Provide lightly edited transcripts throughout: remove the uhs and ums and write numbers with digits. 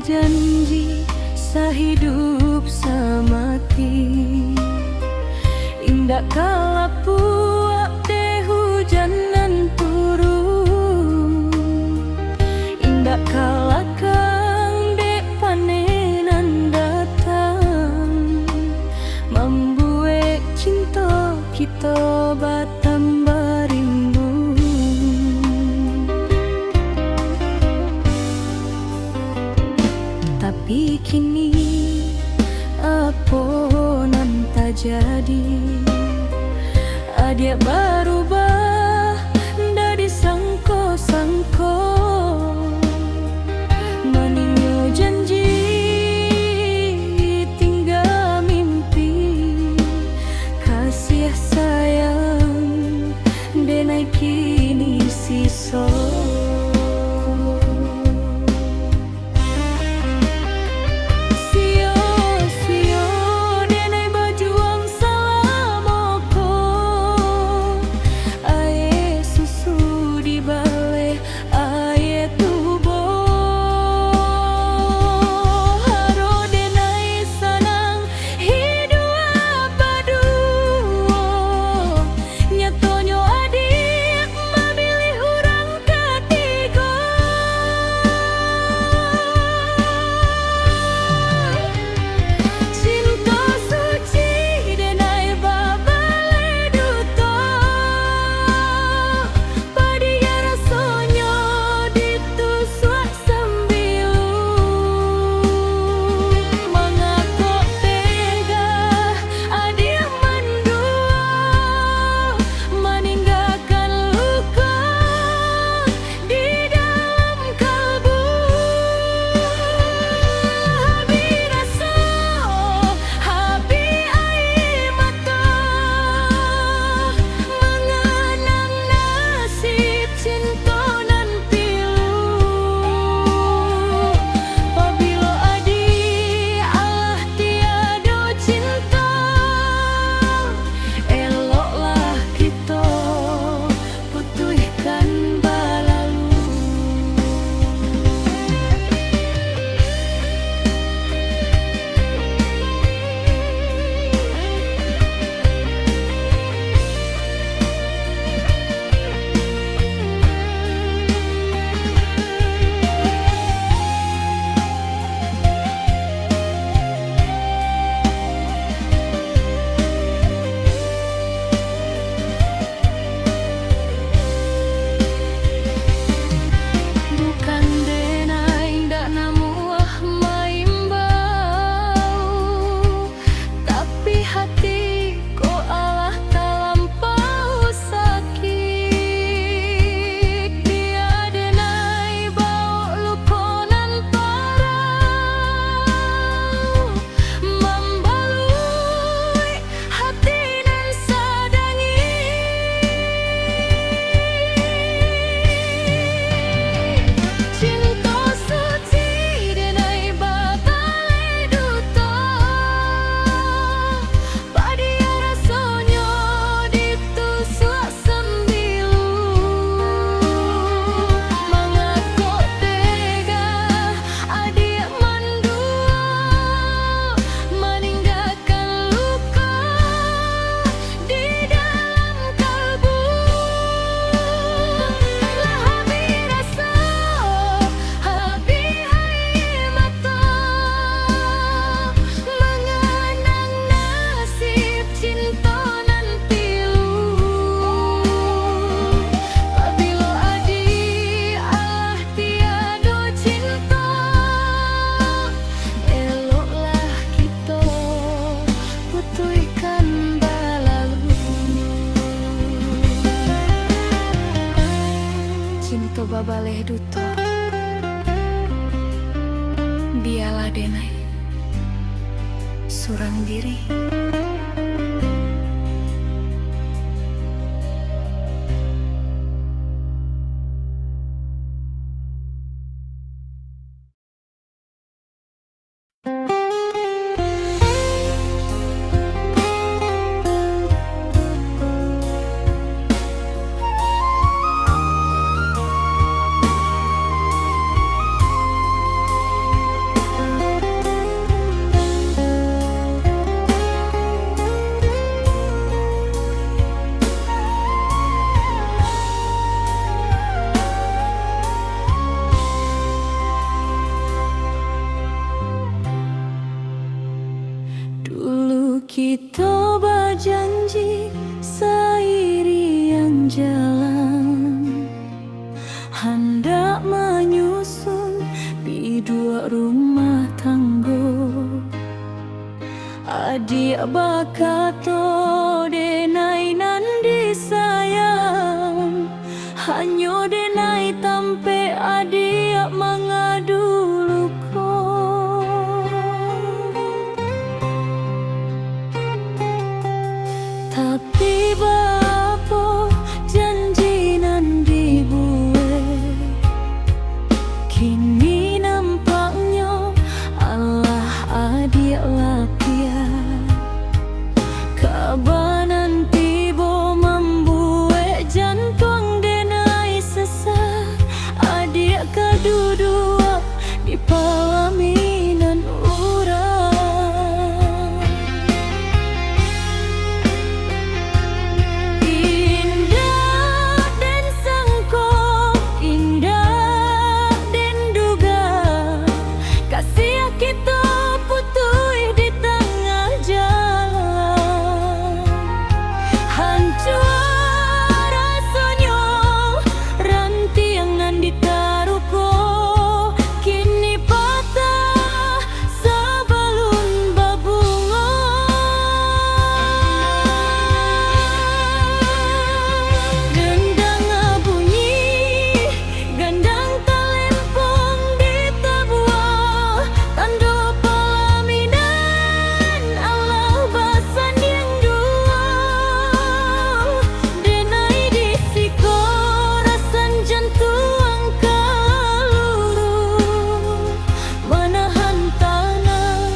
janji sehidup semati. Indah kala puak teh hujanan turun, indah kala kang dek panenan datang, membuat cinta kita bertambah rindu. Tapi kini apa nan tak jadi, dia berubah dari sangko-sangko, meninyo janji tinggal mimpi, kasih sayang denai kini siso. Babaleh duto bialah denai surang diri. Kita berjanji seiring jalan, hendak menyusun dua rumah tangga. Adik bakato denai nan disayang, hanya denai tampe adik mengadu luka. Tapi bapa janji nan dibuat, kini nampaknya Allah adik lapiat. Kabanan tiba membuat jantung denai sesak, adik kedua di pelaminan urang. Indah dan sangko, indah dan duga, kasih kita putui di tengah jalan. Hancur rasanya rantiang nan ditaruhku, kini patah sebelum berbunga. Gendang bunyi, gandang talempong di tabuah, tanda pelaminan Allah bersanding dua. Denai disiko rasan jantung keluru, menahan tanah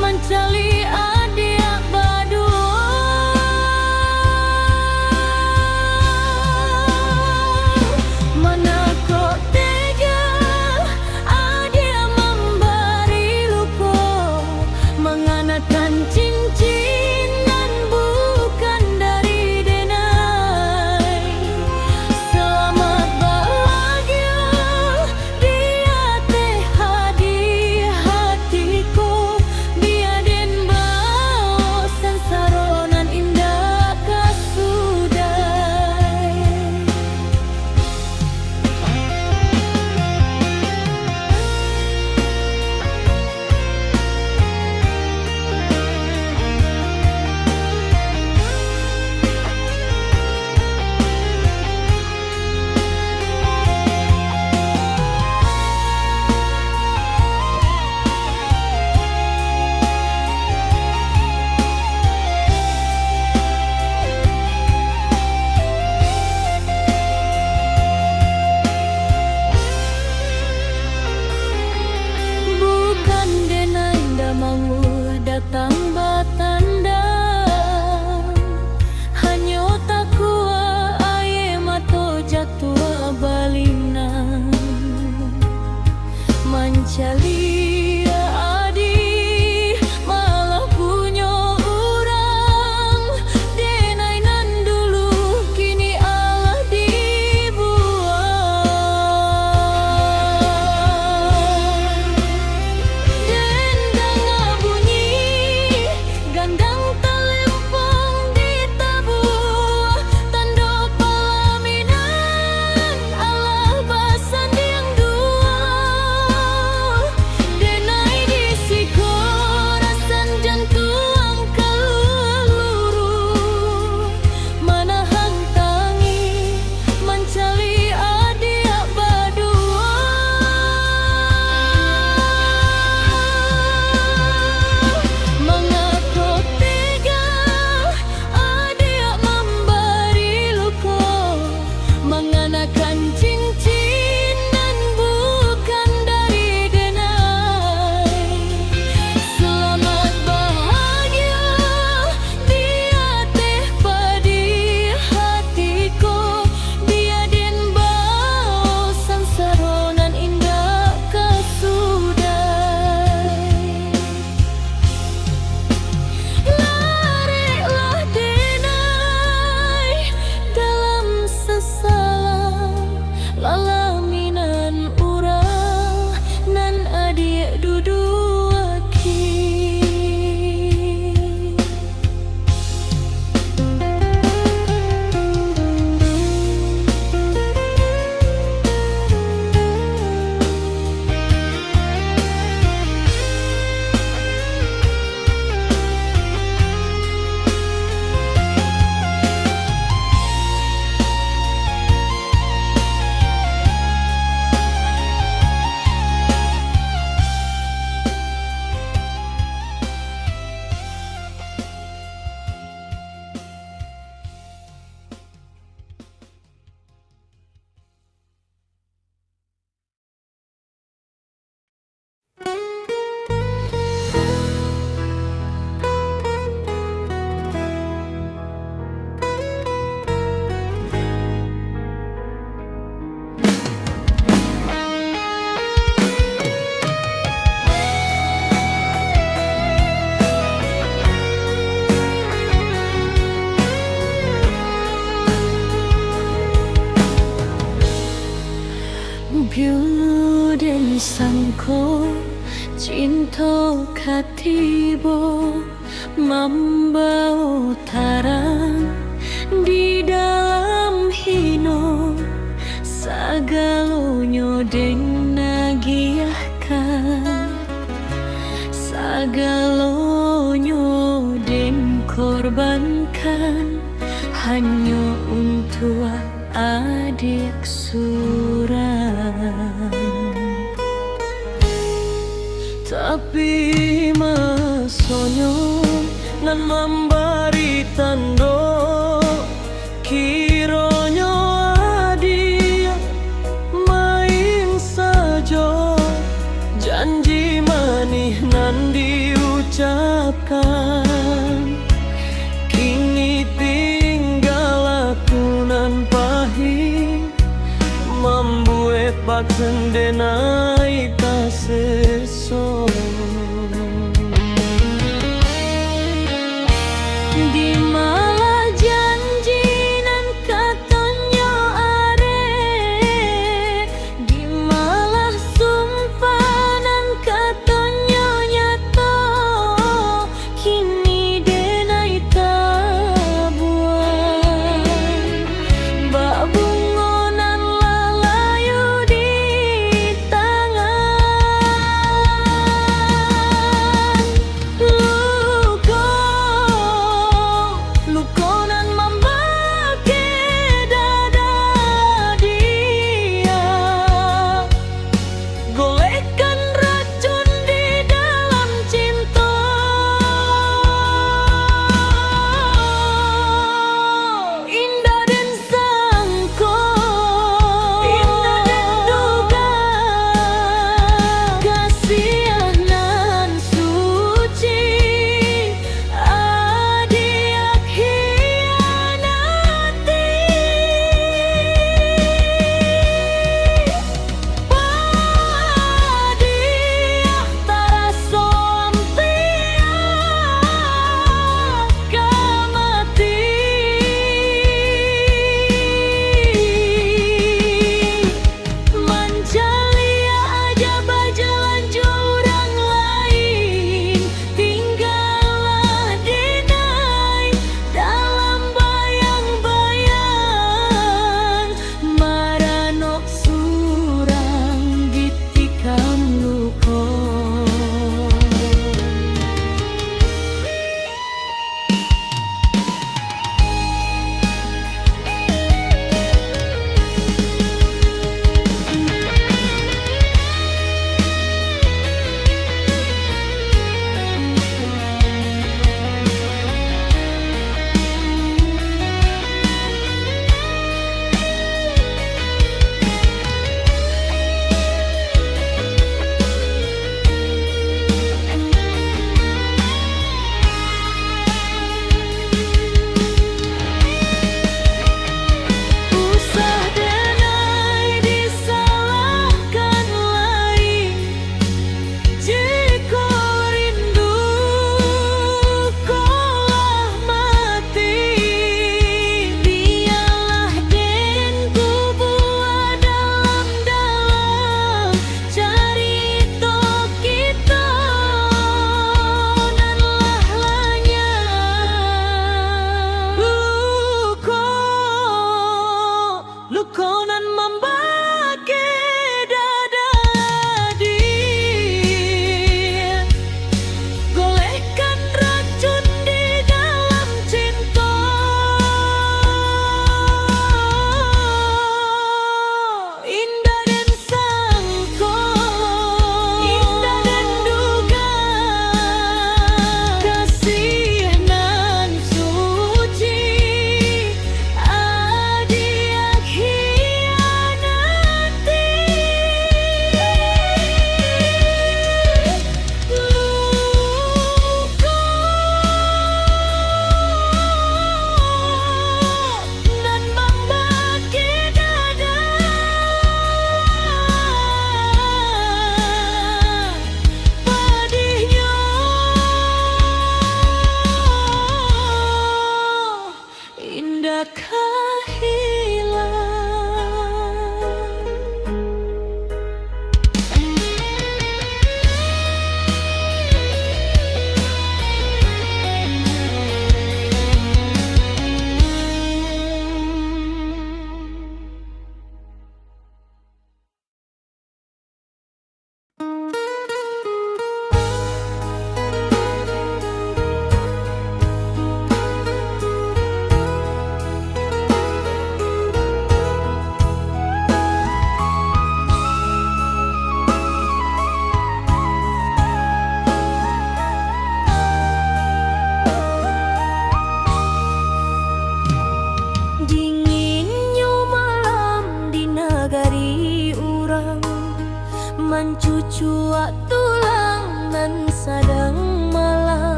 mencari adik berdua. Mana kau tega adik memberi luka, mengenakan cincin nan bukan dari denai. Selamat bahagia dia teh hadir hatiku, biar den bawa sensaronan indah kasudai. Bukan denai nda mau datang batanda, hanya takua air mata jatuh balina. Mencari adik malah punya orang, denai nan dulu kini Allah dibuang. Dendang bunyi, ko cinta katibo membawa tarang di dalam hino sagalonyo deng nagiahkan sagalonyo deng korbankan hanya untuk adik surang. Tapi masonyo nan memberi tando kironyo adik main saja janji manih nan diucapkan kini tinggal aku nan pahit membuat baksen denai kaseso di malah janji nan katonyo are di malah sumpah nan katonyo nyato kini denai tabuan bak bungonan lalayu di tangan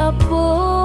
apa